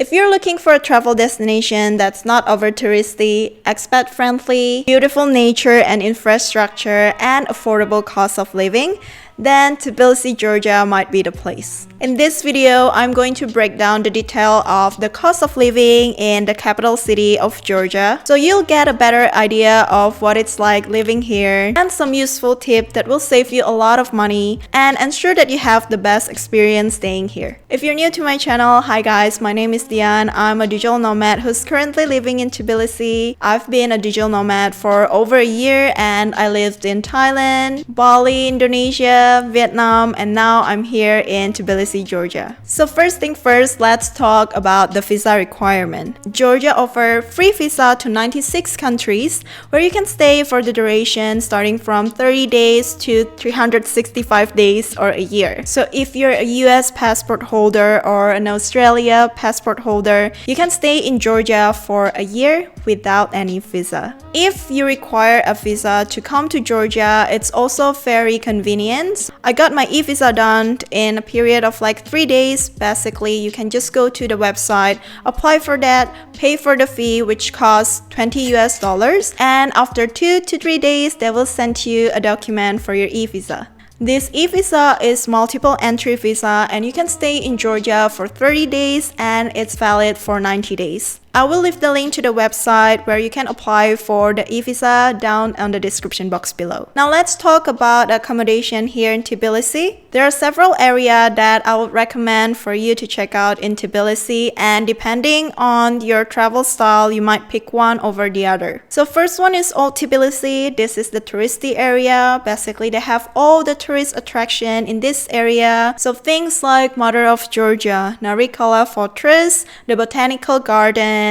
If you're looking for a travel destination that's not over touristy, expat friendly, beautiful nature and infrastructure, and affordable cost of living, then Tbilisi, Georgia might be the place. In this video, I'm going to break down the detail of the cost of living in the capital city of Georgia, so you'll get a better idea of what it's like living here and some useful tips that will save you a lot of money and ensure that you have the best experience staying here. If you're new to my channel, hi guys, my name is Dian. I'm a digital nomad who's currently living in Tbilisi. I've been a digital nomad for over a year and I lived in Thailand, Bali, Indonesia, Vietnam, and now I'm here in Tbilisi, Georgia. So first thing first, let's talk about the visa requirement. Georgia offers free visa to 96 countries where you can stay for the duration starting from 30 days to 365 days or a year. So if you're a US passport holder or an Australia passport holder, you can stay in Georgia for a year without any visa. If you require a visa to come to Georgia, it's also very convenient. I got my e-visa done in a period of like 3 days. Basically, you can just go to the website, apply for that, pay for the fee, which costs $20, and after 2 to 3 days, they will send you a document for your e-visa. This e-visa is multiple entry visa and you can stay in Georgia for 30 days and it's valid for 90 days. I will leave the link to the website where you can apply for the e-visa down on the description box below. Now let's talk about accommodation here in Tbilisi. There are several areas that I would recommend for you to check out in Tbilisi, and depending on your travel style, you might pick one over the other. So first one is Old Tbilisi. This is the touristy area. Basically, they have all the tourist attraction in this area. So things like Mother of Georgia, Narikala Fortress, the Botanical Garden,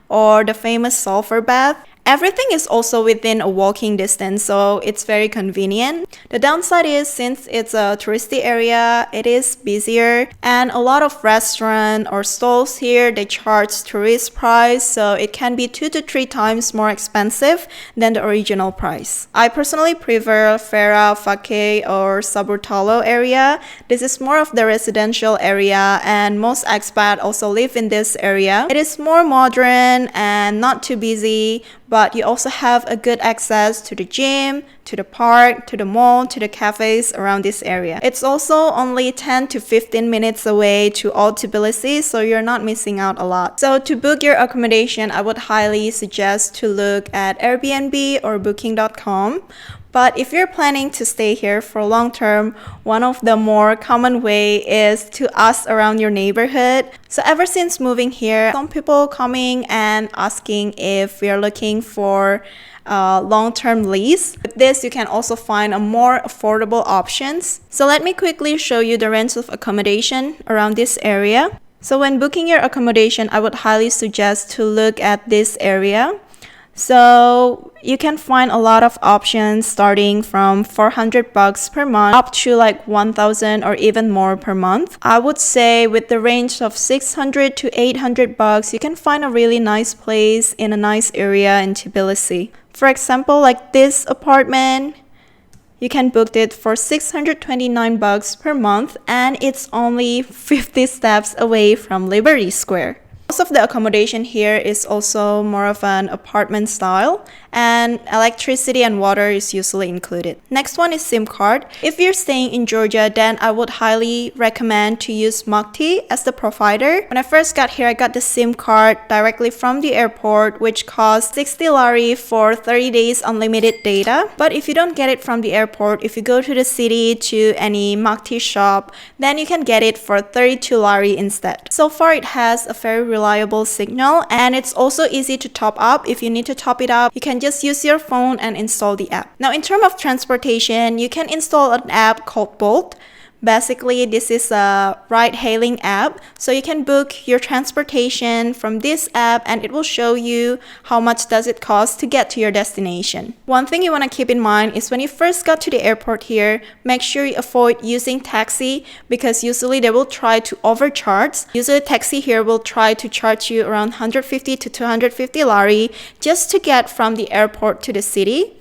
or the famous sulfur bath. Everything is also within a walking distance, so it's very convenient. The downside is, since it's a touristy area, it is busier, and a lot of restaurants or stalls here, they charge tourist price, so it can be 2 to 3 times more expensive than the original price. I personally prefer Fera, Fake, or Saburtalo area. This is more of the residential area, and most expats also live in this area. It is more modern and not too busy, but you also have a good access to the gym, to the park, to the mall, to the cafes around this area. It's also only 10 to 15 minutes away to Old Tbilisi, so you're not missing out a lot. So to book your accommodation, I would highly suggest to look at Airbnb or Booking.com. But if you're planning to stay here for long term, one of the more common way is to ask around your neighborhood. So ever since moving here, some people coming and asking if we are looking for a long-term lease. With this, you can also find a more affordable options. So let me quickly show you the range of accommodation around this area. So when booking your accommodation, I would highly suggest to look at this area. So you can find a lot of options starting from $400 per month up to like 1,000 or even more per month. I would say with the range of $600 to $800, you can find a really nice place in a nice area in Tbilisi. For example, like this apartment, you can book it for $629 per month and it's only 50 steps away from Liberty Square. Most of the accommodation here is also more of an apartment style, and electricity and water is usually included. Next one is SIM card. If you're staying in Georgia, then I would highly recommend to use Mukti as the provider. When I first got here, I got the SIM card directly from the airport, which costs 60 lari for 30 days unlimited data. But if you don't get it from the airport, if you go to the city to any Mukti shop, then you can get it for 32 lari instead. So far, it has a very reliable signal, and it's also easy to top up. If you need to top it up, you can just use your phone and install the app. Now in terms of transportation, you can install an app called Bolt. Basically, this is a ride-hailing app, so you can book your transportation from this app and it will show you how much does it cost to get to your destination. One thing you want to keep in mind is when you first got to the airport here, make sure you avoid using taxi because usually they will try to overcharge. Usually taxi here will try to charge you around 150 to 250 lari just to get from the airport to the city.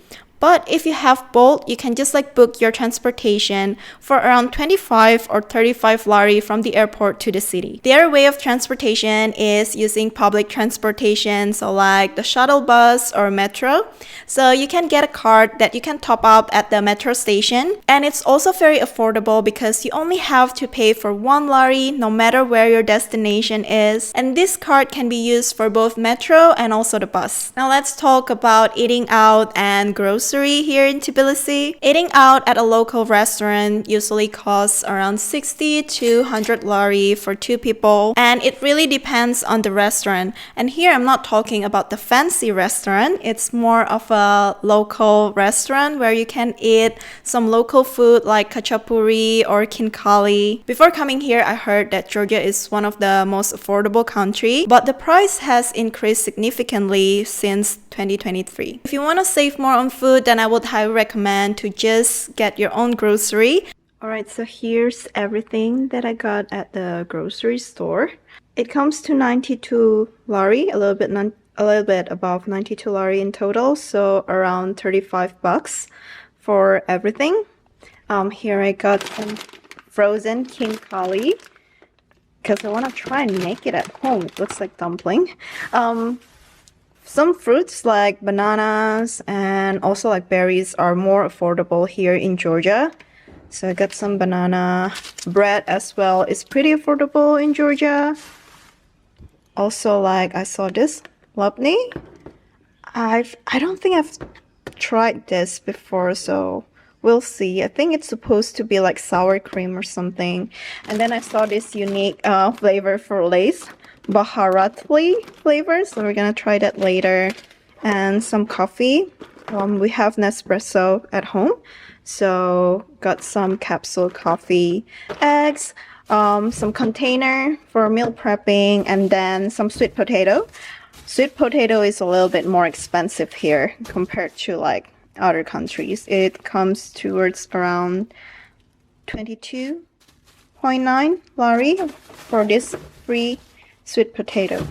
But if you have both, you can just like book your transportation for around 25 or 35 lari from the airport to the city. Their way of transportation is using public transportation, so like the shuttle bus or metro. So you can get a card that you can top up at the metro station, and it's also very affordable because you only have to pay for 1 lari no matter where your destination is, and this card can be used for both metro and also the bus. Now let's talk about eating out and grocery here in Tbilisi. Eating out at a local restaurant usually costs around 60 to 100 lari for 2 people, and it really depends on the restaurant. And here I'm not talking about the fancy restaurant, it's more of a local restaurant where you can eat some local food like khachapuri or khinkali. Before coming here, I heard that Georgia is one of the most affordable country, but the price has increased significantly since 2023. If you want to save more on food, then I would highly recommend to just get your own grocery. Alright, so here's everything that I got at the grocery store. It comes to 92 lari, a little bit above 92 lari in total, so around 35 bucks for everything. Here I got some frozen khinkali because I want to try and make it at home. It looks like dumpling. Some fruits like bananas and also like berries are more affordable here in Georgia. So I got some banana bread as well. It's pretty affordable in Georgia. Also, like I saw this labne. I don't think I've tried this before, so we'll see. I think it's supposed to be like sour cream or something. And then I saw this unique flavor for Lay's, Baharatli flavor, so we're gonna try that later. And some coffee. We have Nespresso at home, so got some capsule coffee, eggs, some container for meal prepping, and then some sweet potato. Sweet potato is a little bit more expensive here compared to like other countries. It comes towards around 22.9 lari for this free sweet potato.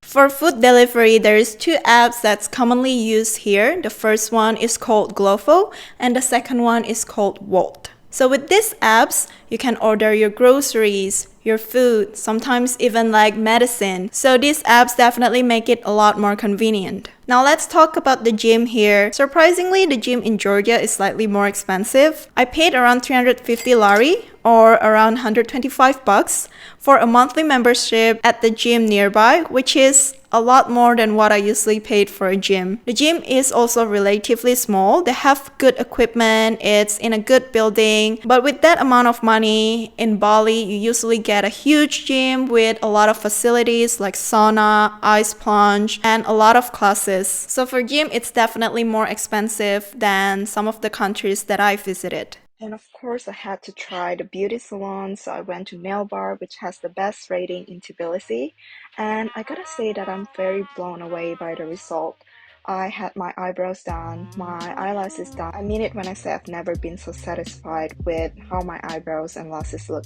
For food delivery, there is 2 apps that's commonly used here. The first one is called Glofo and the second one is called Wolt. So with these apps, you can order your groceries, your food, sometimes even like medicine. So these apps definitely make it a lot more convenient. Now let's talk about the gym here. Surprisingly, the gym in Georgia is slightly more expensive. I paid around 350 lari or around 125 bucks for a monthly membership at the gym nearby, which is a lot more than what I usually paid for a gym. The gym is also relatively small. They have good equipment, it's in a good building, but with that amount of money in Bali, you usually get a huge gym with a lot of facilities like sauna, ice plunge, and a lot of classes. So for gym, it's definitely more expensive than some of the countries that I visited. And of course, I had to try the beauty salon, so I went to Nail Bar, which has the best rating in Tbilisi. And I gotta say that I'm very blown away by the result. I had my eyebrows done, my eyelashes done. I mean it when I say I've never been so satisfied with how my eyebrows and lashes look.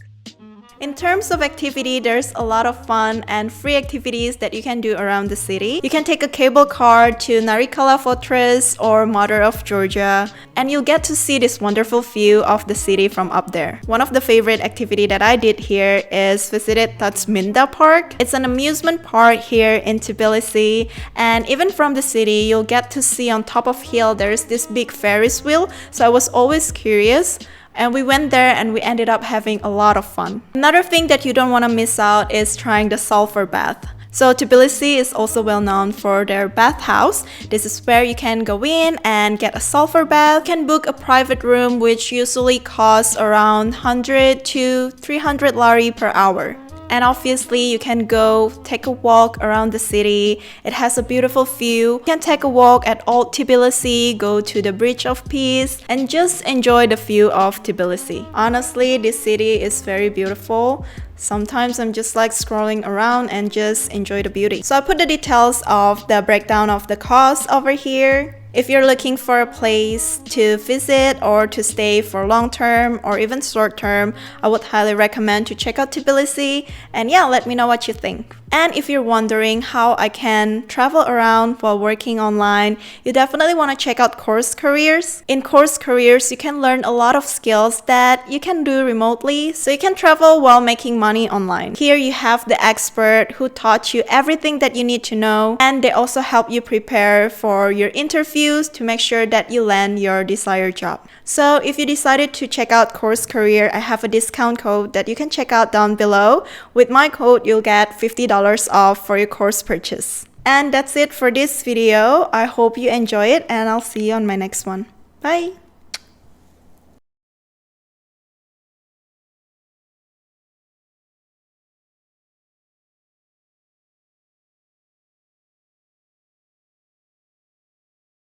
In terms of activity, there's a lot of fun and free activities that you can do around the city. You can take a cable car to Narikala Fortress or Mother of Georgia, and you'll get to see this wonderful view of the city from up there. One of the favorite activity that I did here is visited Tatsminda Park. It's an amusement park here in Tbilisi, and even from the city, you'll get to see on top of hill there's this big Ferris wheel, so I was always curious. And we went there and we ended up having a lot of fun. Another thing that you don't want to miss out is trying the sulfur bath. So Tbilisi is also well known for their bathhouse. This is where you can go in and get a sulfur bath. You can book a private room which usually costs around 100 to 300 lari per hour. And obviously you can go take a walk around the city. It has a beautiful view. You can take a walk at Old Tbilisi, go to the Bridge of Peace, and just enjoy the view of Tbilisi. Honestly, this city is very beautiful. Sometimes I'm just like scrolling around and just enjoy the beauty. So I put the details of the breakdown of the cost over here. If you're looking for a place to visit or to stay for long term or even short term, I would highly recommend to check out Tbilisi. And yeah, let me know what you think. And if you're wondering how I can travel around while working online, you definitely want to check out Course Careers. In Course Careers, you can learn a lot of skills that you can do remotely, so you can travel while making money online. Here you have the expert who taught you everything that you need to know, and they also help you prepare for your interviews to make sure that you land your desired job. So if you decided to check out Course Career, I have a discount code that you can check out down below. With my code, you'll get $50 off for your course purchase. And that's it for this video. I hope you enjoy it, and I'll see you on my next one. Bye!